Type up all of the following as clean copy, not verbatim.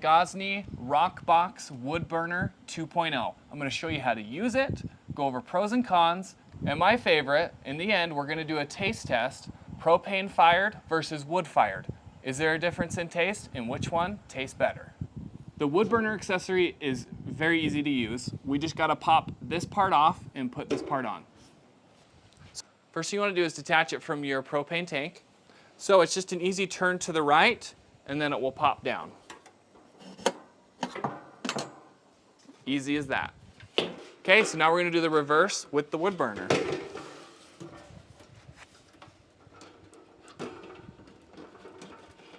Gozney Roccbox Wood Burner 2.0. I'm going to show you how to use it, go over pros and cons, and my favorite, in the end, we're going to do a taste test, propane fired versus wood fired. Is there a difference in taste, and which one tastes better? The wood burner accessory is very easy to use. We just got to pop this part off and put this part on. First thing you want to do is detach it from your propane tank. So it's just an easy turn to the right, and then it will pop down. Easy as that. Okay, so now we're going to do the reverse with the wood burner.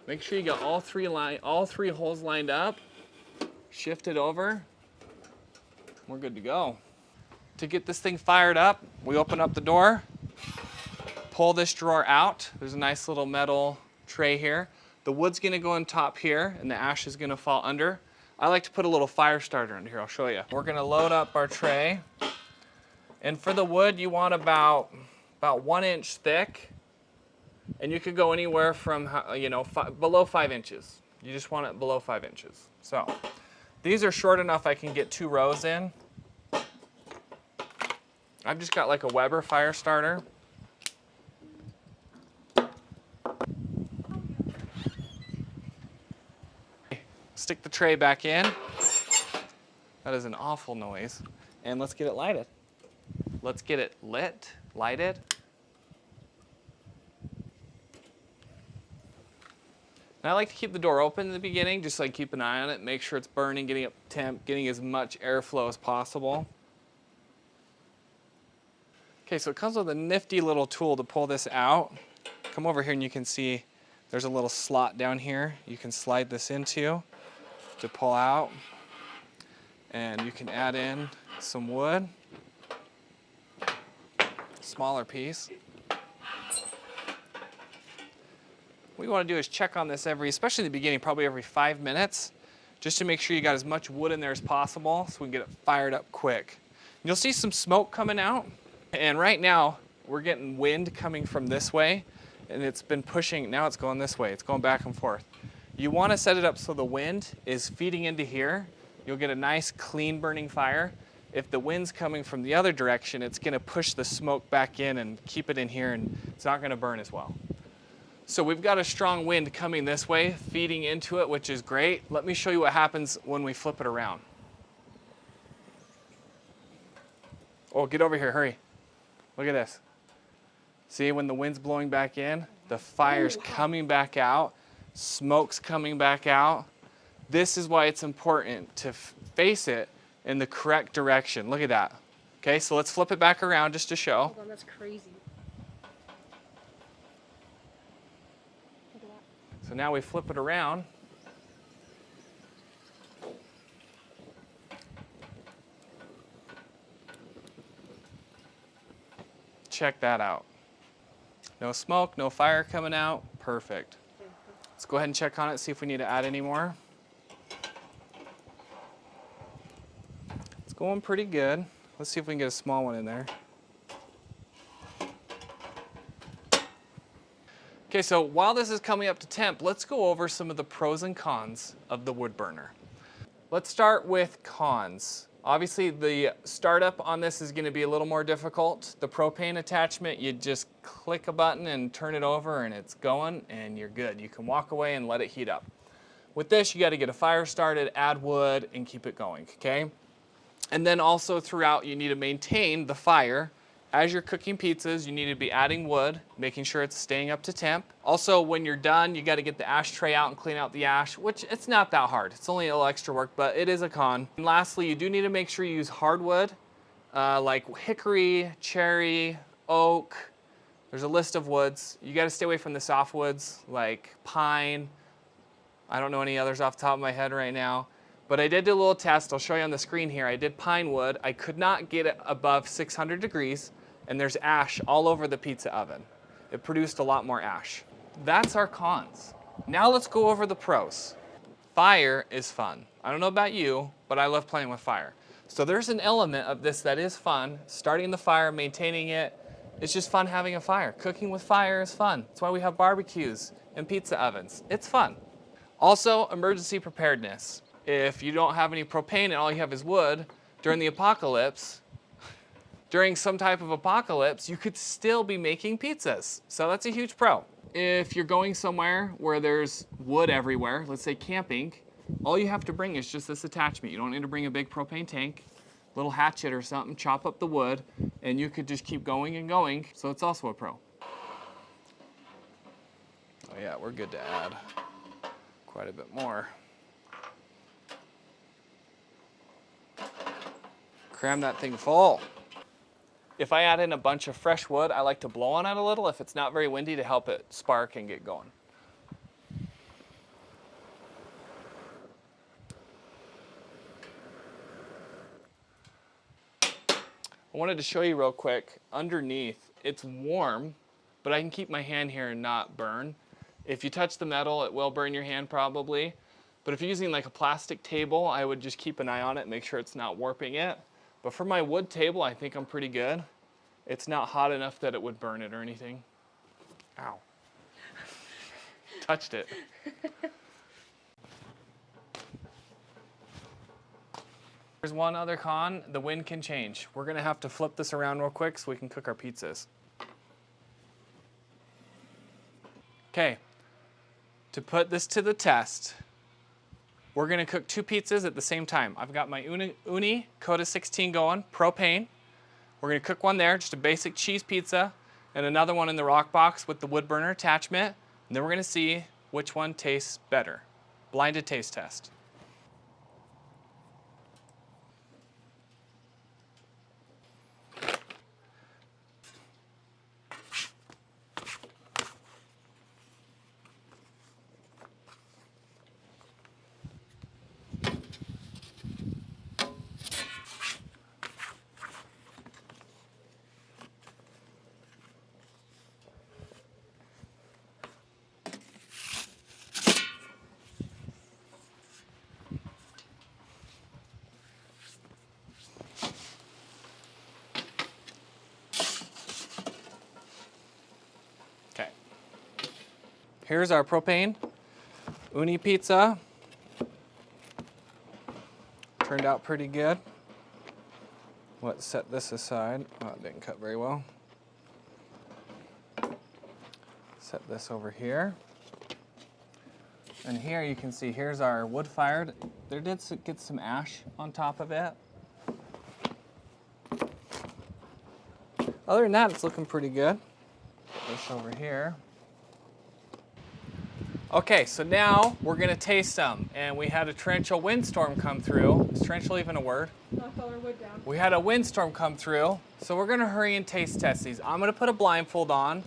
Make sure you got all three holes lined up. Shift it over. We're good to go. To get this thing fired up, we open up the door, pull this drawer out. There's a nice little metal tray here. The wood's going to go on top here, and the ash is going to fall under. I like to put a little fire starter under here. I'll show you. We're going to load up our tray. And for the wood, you want about 1 inch thick. And you could go anywhere from, below 5 inches. You just want it below 5 inches. So these are short enough I can get 2 rows in. I've just got like a Weber fire starter. Stick the tray back in. That is an awful noise. And let's get it lighted. Let's get it lighted. And I like to keep the door open in the beginning, just like keep an eye on it, make sure it's burning, getting up temp, getting as much airflow as possible. Okay, so it comes with a nifty little tool to pull this out. Come over here and you can see there's a little slot down here you can slide this into to pull out. And you can add in some wood, smaller piece. What you want to do is check on this especially in the beginning, probably every 5 minutes, just to make sure you got as much wood in there as possible so we can get it fired up quick. And you'll see some smoke coming out, and right now we're getting wind coming from this way, and it's been pushing, now it's going this way, it's going back and forth. You want to set it up so the wind is feeding into here. You'll get a nice clean burning fire. If the wind's coming from the other direction, it's going to push the smoke back in and keep it in here, and it's not going to burn as well. So we've got a strong wind coming this way, feeding into it, which is great. Let me show you what happens when we flip it around. Oh, get over here, hurry. Look at this. See, when the wind's blowing back in, the fire's coming back out, smoke's coming back out. This is why it's important to face it in the correct direction. Look at that. Okay, so let's flip it back around just to show. Hold on, that's crazy. So now we flip it around. Check that out. No smoke, no fire coming out. Perfect. Let's go ahead and check on it, see if we need to add any more. It's going pretty good. Let's see if we can get a small one in there. Okay, so while this is coming up to temp, let's go over some of the pros and cons of the wood burner. Let's start with cons. Obviously, the startup on this is going to be a little more difficult. The propane attachment, you just click a button and turn it over and it's going and you're good. You can walk away and let it heat up. With this, you got to get a fire started, add wood, and keep it going, okay? And then also throughout, you need to maintain the fire. As you're cooking pizzas, you need to be adding wood, making sure it's staying up to temp. Also, when you're done, you got to get the ashtray out and clean out the ash, which it's not that hard. It's only a little extra work, but it is a con. And lastly, you do need to make sure you use hardwood, like hickory, cherry, oak. There's a list of woods. You got to stay away from the softwoods, like pine. I don't know any others off the top of my head right now. But I did do a little test. I'll show you on the screen here. I did pine wood. I could not get it above 600 degrees. And there's ash all over the pizza oven. It produced a lot more ash. That's our cons. Now let's go over the pros. Fire is fun. I don't know about you, but I love playing with fire. So there's an element of this that is fun. Starting the fire, maintaining it. It's just fun having a fire. Cooking with fire is fun. That's why we have barbecues and pizza ovens. It's fun. Also, emergency preparedness. If you don't have any propane and all you have is wood, during the apocalypse, during some type of apocalypse, you could still be making pizzas. So that's a huge pro. If you're going somewhere where there's wood everywhere, let's say camping, all you have to bring is just this attachment. You don't need to bring a big propane tank, little hatchet or something, chop up the wood, and you could just keep going and going. So it's also a pro. Oh yeah, we're good to add quite a bit more. Cram that thing full. If I add in a bunch of fresh wood, I like to blow on it a little if it's not very windy to help it spark and get going. I wanted to show you real quick, underneath, it's warm, but I can keep my hand here and not burn. If you touch the metal, it will burn your hand probably. But if you're using like a plastic table, I would just keep an eye on it, make sure it's not warping it. But for my wood table, I think I'm pretty good. It's not hot enough that it would burn it or anything. Ow. Touched it. There's one other con, the wind can change. We're gonna have to flip this around real quick so we can cook our pizzas. Okay, to put this to the test, we're gonna cook 2 pizzas at the same time. I've got my Uni Coda 16 going, propane. We're gonna cook one there, just a basic cheese pizza, and another one in the Roccbox with the wood burner attachment. And then we're gonna see which one tastes better. Blinded taste test. Okay. Here's our propane Uni pizza. Turned out pretty good. Let's set this aside. Oh, it didn't cut very well. Set this over here. And here you can see, here's our wood fired. There did get some ash on top of it. Other than that, it's looking pretty good. Put this over here. Okay, so now we're gonna taste them. And we had a torrential windstorm come through. Is torrential even a word? Knock all our wood down. We had a windstorm come through, so we're gonna hurry and taste test these. I'm gonna put a blindfold on.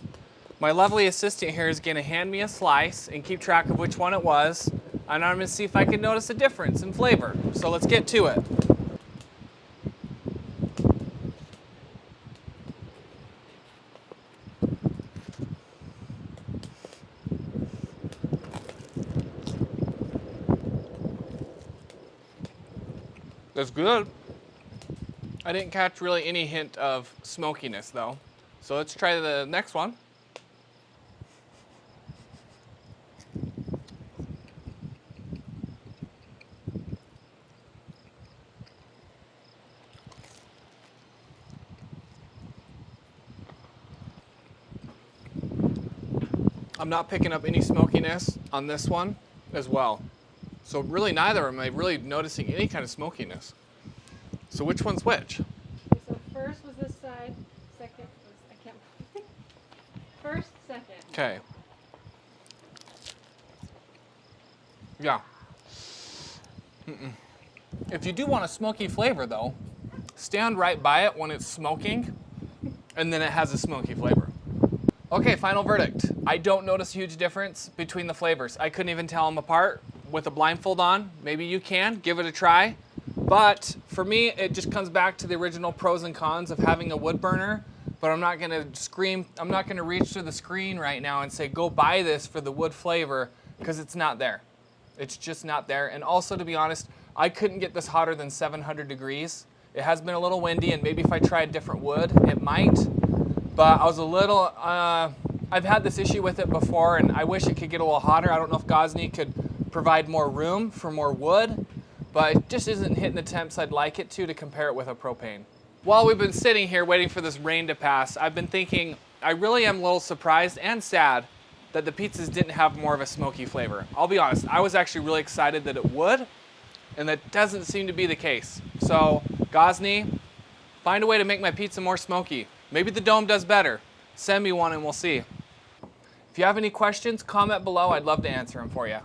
My lovely assistant here is gonna hand me a slice and keep track of which one it was. And I'm gonna see if I can notice a difference in flavor. So let's get to it. That's good. I didn't catch really any hint of smokiness though. So let's try the next one. I'm not picking up any smokiness on this one as well. So really neither am I really noticing any kind of smokiness. So which one's which? Okay, so first was this side, second was, I can't, first, second. Okay. Yeah. If you do want a smoky flavor though, stand right by it when it's smoking, and then it has a smoky flavor. Okay, final verdict. I don't notice a huge difference between the flavors. I couldn't even tell them apart with a blindfold on. Maybe you can, give it a try. But for me, it just comes back to the original pros and cons of having a wood burner. But I'm not gonna scream, I'm not gonna reach to the screen right now and say, go buy this for the wood flavor, because it's not there. It's just not there. And also, to be honest, I couldn't get this hotter than 700 degrees. It has been a little windy, and maybe if I tried different wood, it might. But I was a little, I've had this issue with it before, and I wish it could get a little hotter. I don't know if Gozney could provide more room for more wood, but it just isn't hitting the temps I'd like it to compare it with a propane. While we've been sitting here waiting for this rain to pass, I've been thinking I really am a little surprised and sad that the pizzas didn't have more of a smoky flavor. I'll be honest, I was actually really excited that it would, and that doesn't seem to be the case. So, Gozney, find a way to make my pizza more smoky. Maybe the dome does better. Send me one and we'll see. If you have any questions, comment below. I'd love to answer them for you.